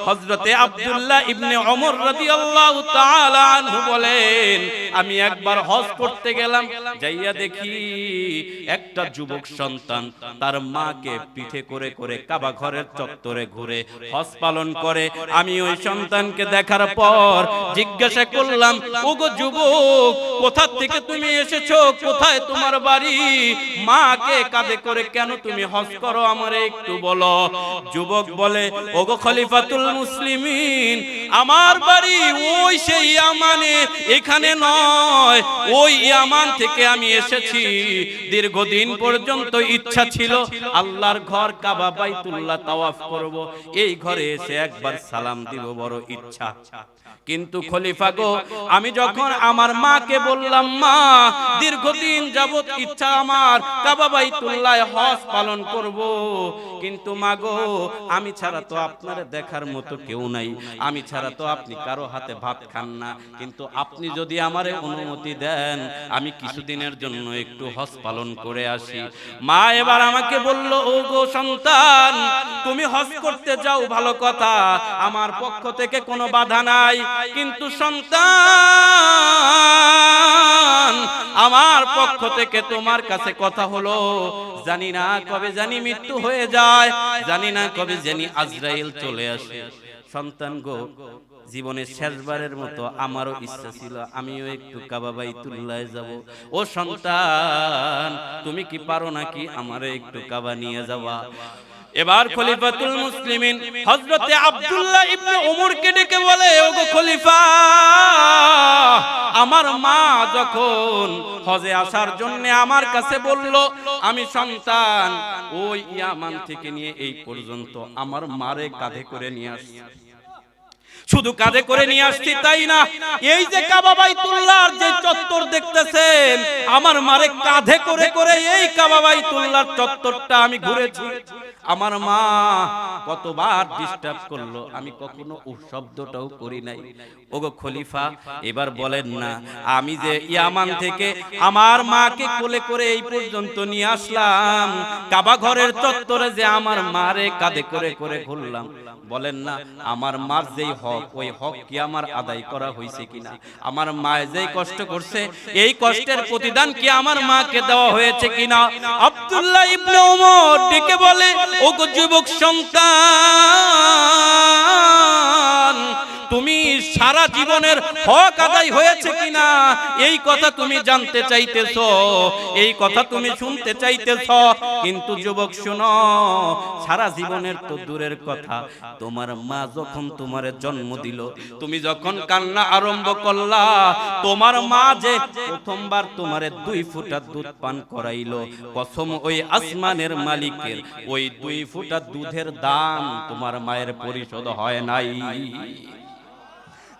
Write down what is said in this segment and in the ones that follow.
হযরতে আব্দুল্লাহ ইবনে ওমর রাদিয়াল্লাহু তাআলা আনহু বলেন, আমি একবার হজ করতে গেলাম, যাইয়া দেখি একটা যুবক সন্তান তার মাকে পিঠে করে করে কাবা ঘরের চত্বরে ঘুরে হজ পালন করে। আমি ওই সন্তানকে দেখার পর জিজ্ঞাসা করলাম, ওগো যুবক, কোথা থেকে তুমি এসেছো, কোথায় তোমার বাড়ি, মাকে কাঁধে করে কেন তুমি হজ করো, আমারে একটু বলো। যুবক বলে, ওগো খলিফাতুল মুসলিমিন, আমার বাড়ি ওই সেই ইয়ামানে, এখানে নয়, ওই ইয়ামান থেকে আমি এসেছি। দীর্ঘদিন পর্যন্ত ইচ্ছা ছিল আল্লাহর ঘর কাবা বাইতুল্লাহ তাওয়াফ করব, এই ঘরে এসে একবার সালাম দিব, বড় ইচ্ছা। কিন্তু খলিফা গো, আমি যখন আমার মাকে বললাম, মা দীর্ঘদিন যাবত ইচ্ছা আমার কাবা বাইতুল্লাহ হজ পালন করব, কিন্তু মা গো, আমি ছাড়া তো আপনার দেখার মতো কেউ নাই, আমি ছাড়া তো আপনি কারো হাতে ভাত খান না, কিন্তু আপনি যদি আমারে অনুমতি দেন আমি কিছুদিনের জন্য একটু হজ পালন করে আসি। মা এবার আমাকে বলল, ও গো সন্তান, তুমি হজ করতে যাও, ভালো কথা, আমার পক্ষ থেকে কোনো বাধা নাই, কিন্তু সন্তান, আমার পক্ষ থেকে তোমার কাছে কথা হলো, জানি না কবে জানি মৃত্যু হয়ে যায়, জানি না কবে জানি আজরাইল চলে আসে। সন্তান গো, জীবনের শেষবারের মতো আমারও ইচ্ছা ছিল আমিও একটু কাবা বাইতুল্লাহে যাব। ও সন্তান, তুমি কি পারো নাকি আমারে একটু কাবা নিয়ে যাওয়া? এবার খলিফাতুল মুসলিমিন হযরতে আব্দুল্লাহ ইবনে ওমরকে ডেকে বলে, ওগো খলিফা, আমার মা যখন হজে আসার জন্য আমার কাছে বলল, আমি সন্তান ওই ইয়ামান থেকে নিয়ে এই পর্যন্ত আমার মারে কাঁধে করে নিয়ে আসছি। শুধু কাঁধে করে নিয়ে আসছি তাই না, এই যে কাবা বাইতুল্লাহর যে চত্বর দেখতেছেন, আমার মারে কাঁধে করে করে এই কাবা বাইতুল্লাহর চত্বরটা আমি ঘুরেছি। আমার মা কতবার ডিস্টার্ব করলো, আমি কখনো ও শব্দটাও করি নাই। ওগো খলিফা, এবার বলেন না, আমি যে ইয়ামান থেকে আমার মাকে কোলে করে এই পর্যন্ত নিয়ে আসলাম, কাবা ঘরের চত্বরে যে আমার মারে কাঁধে করে করে ঘুরলাম, বলেন না আমার মার যেই হক, ওই হক কি আমার আদায় করা হয়েছে কিনা? আমার মা যেই কষ্ট করছে, এই কষ্টের প্রতিদান কি আমার মাকে দেওয়া হয়েছে কিনা? আব্দুল্লাহ ইবনে ওমর ডেকে বলে, ওগো যুবক সন্তান, তুমি সারা জীবনের হক আদায় হয়েছে কিনা এই কথা তুমি জানতে চাইতেছো, এই কথা তুমি শুনতে চাইতেছো, কিন্তু যুবক শোনো, সারা জীবনের তো দূরের কথা, তোমার মা যখন তোমারে জন্ম দিল, তুমি যখন কান্না আরম্ভ করলা, তোমার মা যে প্রথমবার তোমারে 2 ফোঁটা দুধ পান করাইলো, কসম ওই আসমানের মালিকের, ওই 2 ফোঁটা দুধের দাম তোমার মায়ের পরিশোধ হয় নাই।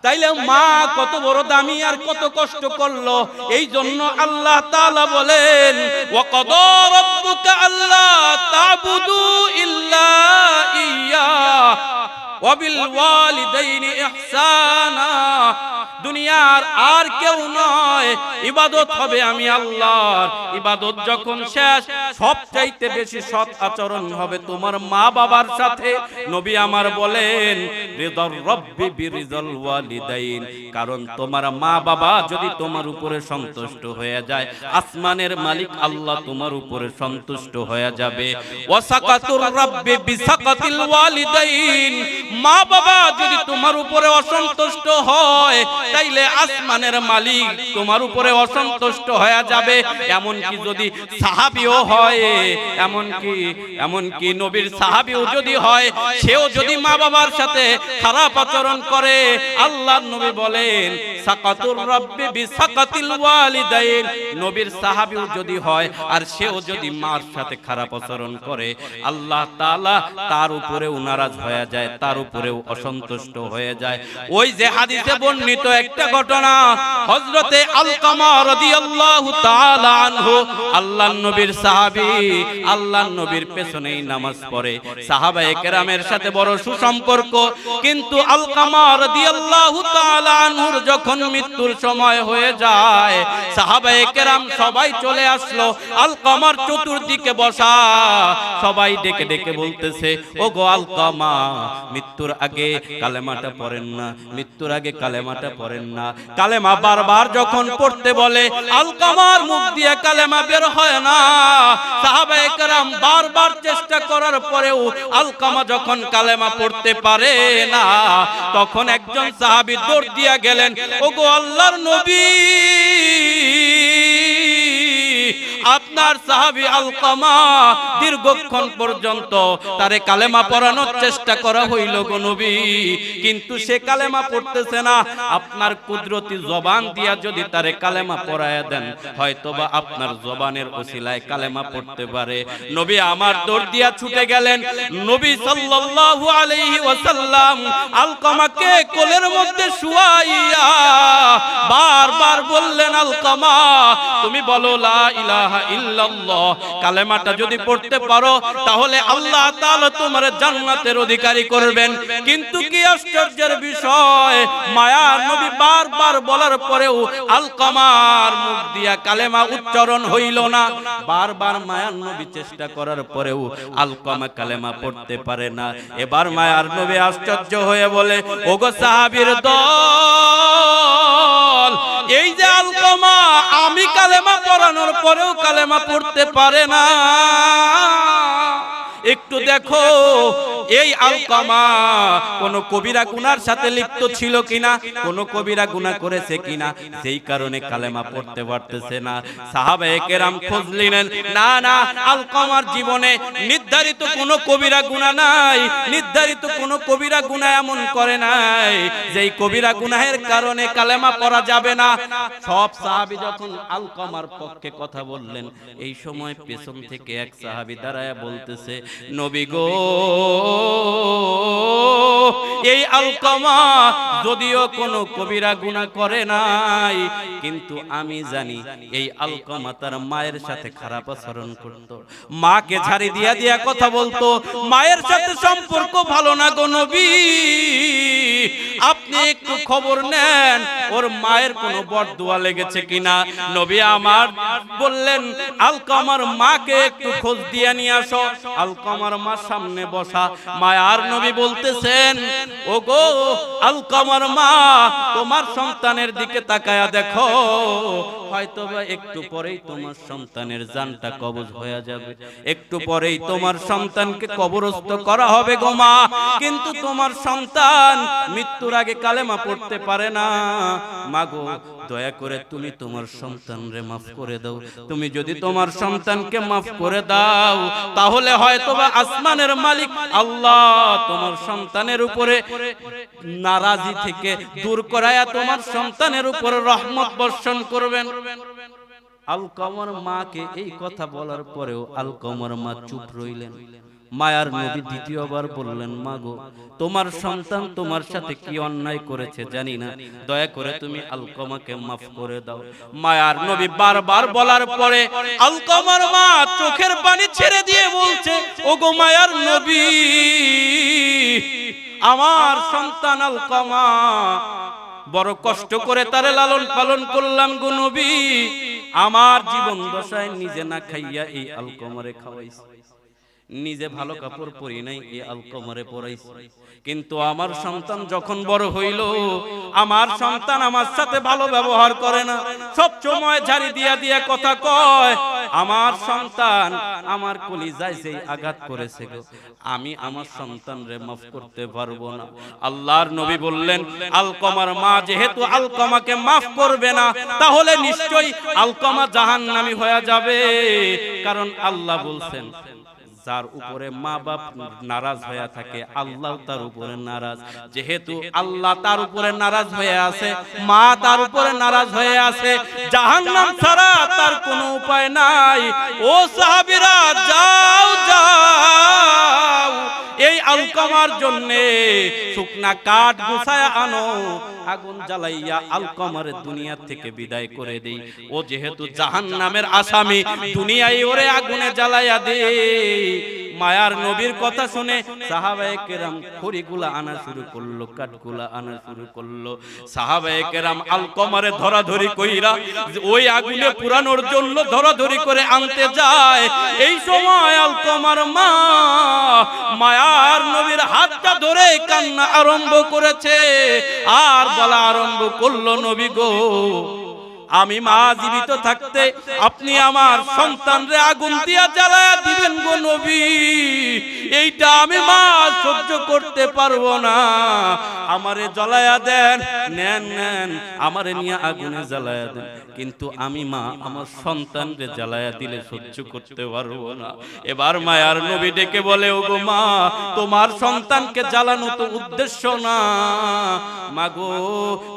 তাইলে মা কত বড় দামি আর কত কষ্ট করলো, এই জন্য আল্লাহ তাআলা বলেন, ওয়া কাদা রাব্বুকা আল্লা তা'বুদু ইল্লা ইয়্যা ওয়া বিল ওয়ালিদাইনি ইহসানা, দুনিয়ার আর কেউ নয়, ইবাদত হবে আমি আল্লাহর। ইবাদত যখন শেষ, সবচাইতে বেশি সৎ আচরণ হবে তোমার মা বাবার সাথে। নবী আমার বলেন, রিদার রাব্বি বিরিজাল ওয়ালিদাইন, কারণ তোমার মা বাবা যদি তোমার উপরে সন্তুষ্ট হয়ে যায়, আসমানের মালিক আল্লাহ তোমার উপরে সন্তুষ্ট হয়ে যাবে। ওয়া সাকাতুর রাব্বি বিসাকাতিল ওয়ালিদাইন, মা বাবা যদি তোমার উপরে অসন্তুষ্ট হয়, তাইলে আসমানের মালিক তোমার উপরে অসন্তুষ্ট হয়ে যাবে। এমন কি যদি সাহাবীও হয়, এমন কি নবীর সাহাবীও যদি হয়, সেও যদি মা বাবার সাথে খারাপ আচরণ করে, আল্লাহর নবী বলেন, সাকাতুর রাব্বি বিসাকাতিল ওয়ালিদাইন, নবীর সাহাবীও যদি হয় আর সেও যদি মার সাথে খারাপ আচরণ করে, আল্লাহ তাআলা তার উপরেও নারাজ হয়ে যায়, তার উপরেও অসন্তুষ্ট হয়ে যায়। ওই যে হাদিসে বর্ণিত একটা ঘটনা। হযরতে আলকামা রাদিয়াল্লাহু তাআলা আনহু আল্লাহর নবীর সাহাবী, আল্লাহর নবীর পেছনেই নামাজ পড়ে, সাহাবায়ে কেরামের সাথে বড় সুসম্পর্ক। কিন্তু আলকামা রাদিয়াল্লাহু তাআলা আনহুর যখন মৃত্যুর সময় হয়ে যায়, সাহাবায়ে কেরাম সবাই চলে আসলো, আলকামার চতুর্দিকে বসা, সবাই ডেকে ডেকে বলতেছে, ও গো আলকামা, মৃত্যুর আগে কালেমাটা পড়েন না, মৃত্যুর আগে কালেমাটা পড়েন না। কালেমা বারবার যখন পড়তে বলে, আলকামার মুখ দিয়ে কালেমা বের হয় না। সাহাবায়ে কেরাম বারবার চেষ্টা করার পরেও আলকামা যখন কালেমা পড়তে পারে না, তখন একজন সাহাবী দৌড় দিয়া গেলেন, ও গো আল্লাহর নবী, আপনার সাহাবী আলকামা দীর্ঘক্ষণ পর্যন্ত তারে কালেমা পড়ানোর চেষ্টা করা হইল গো নবী, কিন্তু সে কালেমা পড়তেছে না। আপনার কুদরতি জবান দিয়া যদি তারে কালেমা পড়ায়া দেন, হয়তোবা আপনার জবানের ওসিলায় কালেমা পড়তে পারে। নবী আমার দৌড় দিয়া ছুটে গেলেন। নবী সাল্লাল্লাহু আলাইহি ওয়াসাল্লাম আলকামাকে কোলের মধ্যে শুয়াইয়া বারবার বললেন, আলকামা, তুমি বলো লা ইলাহা ইল্লাল্লাহ, কালেমাটা যদি পড়তে পারো তাহলে আল্লাহ তাআলা তোমার জান্নাতের অধিকারী করবেন। কিন্তু কি আশ্চর্যের বিষয়, মায়ার নবী বারবার বলার পরেও আলকামার মুখ দিয়া কালেমা উচ্চারণ হইল না। বারবার মায়ার নবী চেষ্টা করার পরেও আলকামা কালেমা পড়তে পারে না। এবার মায়ার নবী আশ্চর্য হয়ে বলে, ওগো সাহাবীর দল, এই যে আলকামা আমি কালেমা পড়ানোর পরেও কালেমা পড়তে পারে না, একটু দেখো এই আলকামা কোন কবিরা গুনার সাথে লিপ্ত ছিল কিনা, কোন কবিরা গুনাহ করেছে কিনা, সেই কারণে কালেমা পড়তে পারতেছে না। সাহাবায়ে কেরাম খোঁজ নিলেন, না না, আলকামার জীবনে নির্ধারিত কোন কবিরা গুনাহ নাই, নির্ধারিত কোন কবিরা গুনাহ এমন করে নাই যেই কবিরা গুনাহের কারণে কালেমা পড়া যাবে না। সব সাহাবী যখন আলকামার পক্ষে কথা বললেন, এই সময় পেছন থেকে এক সাহাবী দাঁড়ায়া বলতেছে, নবী গো, এই আলকামা যদিও কোনো কবিরা গুনাহ করে নাই, কিন্তু আমি জানি এই আলকামা তার মায়ের সাথে খারাপ আচরণ করত, মাকে ঝাড়ি দিয়া দিয়া কথা বলতো, মায়ের সাথে সম্পর্ক ভালো না গো নবী, আপনি একটু খবর নেন ওর মায়ের কোনো বদদুয়া লেগেছে কিনা। নবী আমার বললেন, আলকামার মাকে একটু খোঁজ দিয়ে নিয়ে আসো। আলকামার মা সামনে বসা, মায়ার নবী বলতেছেন, ওগো আলকামার মা, তোমার সন্তানের দিকে তাকায়া দেখো, হয়তোবা একটু পরেই তোমার সন্তানের জানটা কবজ হয়ে যাবে, একটু পরেই তোমার সন্তানকে কবরস্থ করা হবে গো মা, কিন্তু তোমার সন্তান মৃত্যুর আগে কালেমা পড়তে পারে না। মাগো, দয়া করে তুমি তোমার সন্তানরে মাফ করে দাও। তুমি যদি তোমার সন্তানকে মাফ করে দাও, তাহলে হয়তোবা আসমানের মালিক আল্লাহ তোমার সন্তানের উপরে নারাজি থেকে দূর করায়া তোমার সন্তানের উপরে রহমত বর্ষণ করবেন। আলকামার মাকে এই কথা বলার পরেও আলকামার মা চুপ রইলেন। মায়ার নবী দ্বিতীয়বার বললেন, মাগো, তোমার সন্তান তোমার সাথে কি অন্যায় করেছে জানি না, দয়া করে তুমি আলকামাকে মাফ করে দাও। মায়ার নবী বারবার বলার পরে আলকামার মা চোখের পানি ছেড়ে দিয়ে বলছে, ওগো মায়ার নবী, আমার সন্তান আলকামা, বড় কষ্ট করে তারে লালন পালন করলাম গো নবী, আমার জীবন দশায় নিজে না খাইয়া এই আলকামারে খাওয়াইছি, নিজে ভালো কাপড় পরি নাই, এই আলকামারে পরাইছি, কিন্তু আমার সন্তান যখন বড় হইল, আমার সন্তান আমার সাথে ভালো ব্যবহার করে না, সব সময় ঝাড়ি দিয়া দিয়া কথা কয়। আমার সন্তান আমার কলিজায় যেই আঘাত করেছে গো, আমি আমার সন্তানরে মাফ করতে পারবো না। আল্লাহর নবী বললেন, আলকামার মা যেহেতু আলকামাকে মাফ করবে না, তাহলে নিশ্চয়ই আলকামা জাহান্নামী হয়ে যাবে, কারণ আল্লাহ বলছেন, যার উপরে মা বাপ নারাজ হয়ে থাকে, আল্লাহ তার উপরে নারাজ। যেহেতু আল্লাহ তার উপরে নারাজ হয়ে আছে, মা তার উপরে নারাজ হয়ে আছে, জাহান্নাম ছাড়া তার কোনো উপায় নাই। ও সাহাবীরা, যাও যাও, এই আলকামার জন্য শুকনা কাঠ গুছায়া আনো, আগুন জ্বালাইয়া আলকামার দুনিয়া থেকে বিদায় করে দেই। ও যেহেতু জাহান্নামের আসামি, দুনিয়ায় ওরে আগুনে জ্বালাইয়া দে। মায়ার নবীর কথা শুনে সাহাবায়ে কেরাম খড়িগুলা আনা শুরু করলো, কাঠগুলা আনা শুরু করলো। সাহাবায়ে কেরাম আলকামারে ধরাধরি কইরা ওই আগুনে পুরানোর জন্য ধরাধরি করে আনতে যায়। এই সময় আলকামার মা মায়ার নবীর হাতটা ধরে কান্না আরম্ভ করেছে, আর বলা আরম্ভ করলো, নবী গো, আমি মা জীবিত থাকতে আপনি আমার সন্তানরে আগুন দিয়া জ্বালায়া দিবেন গো নবী, এইটা আমি মা সহ্য করতে পারবো না। আমারে জ্বালায়া দেন, নেন নেন, আমারে নিয়ে আগুনে জ্বালায়া দেন, কিন্তু আমি মা আমার সন্তানরে জ্বালায়া দিলে সহ্য করতে পারবো না। এবার মায়ার নবী ডেকে বলে, ওগো মা, তোমার সন্তানকে জ্বালানো তো উদ্দেশ্য না। মাগো,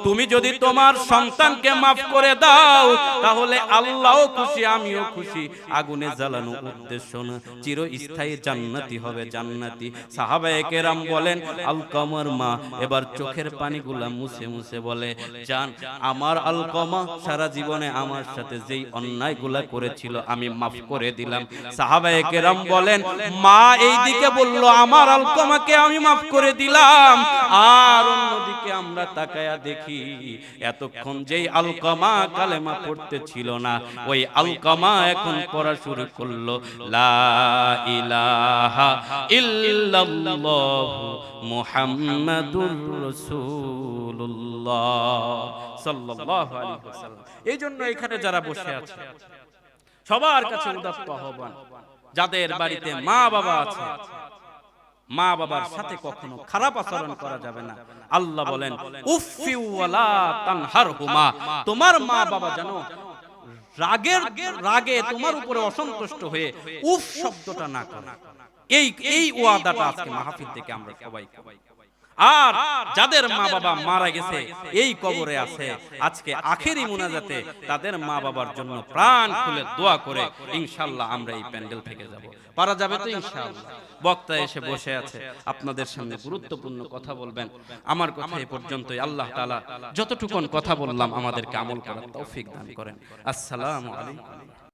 তুমি যদি তোমার সন্তানকে মাফ করে দাও তাহলে আল্লাহও খুশি, আমিও খুশি। আগুনে জ্বালানো উদ্দেশ্য না, চিরস্থায়ী জান্নাতি হবে, জান্নাতি। সাহাবায়ে কেরাম বলেন, আলকামার মা এবার চোখের পানিগুলা মুছে মুছে বলে, জান, আমার আলকামা সারা জীবনে আমার সাথে যেই অন্যায়গুলা করেছিল আমি মাফ করে দিলাম। সাহাবায়ে কেরাম বলেন, মা এই দিকে বলল, আমার আলকামাকে আমি মাফ করে দিলাম। আর অন্যদিকে আমরা তাকায়া দেখি, এতক্ষণ যেই আলকামা কালেমা পড়তে ছিল না, ওই আলকামা এখন পড়া শুরু করলো, লা ইলাহা ইল্লাল্লাহ মুহাম্মাদুর রাসূলুল্লাহ সাল্লাল্লাহু আলাইহি ওয়াসাল্লাম। এই জন্য এখানে যারা বসে আছে সবার কাছে উদাত্ত আহ্বান, যাদের বাড়িতে মা বাবা আছে, মা বাবার সাথে কখনো খারাপ আচরণ করা যাবে না। আল্লাহ বলেন, উফফি ওয়ালা তানহারহুমা, তোমার মা বাবা জানো রাগে তোমার উপরে অসন্তুষ্ট হয়ে উফ শব্দটা না করে। এই ওয়াদাটা আজকে মাহফিল থেকে আমরা সবাই। আর যাদের মা বাবা মারা গেছে, এই কবরে আছে, আজকে আখেরি মুনাজাতে তাদের মা বাবার জন্য প্রাণ খুলে দোয়া করে ইনশাআল্লাহ আমরা এই প্যান্ডেল থেকে যাব। পারা যাবে তো ইনশাআল্লাহ? বক্তা এসে বসে আছে, আপনাদের সামনে গুরুত্বপূর্ণ কথা বলবেন। আমার কথা এই পর্যন্তই। আল্লাহ তাআলা যতটুকুন কথা বললাম আমাদেরকে আমল করার তৌফিক দান করেন। আসসালামু আলাইকুম।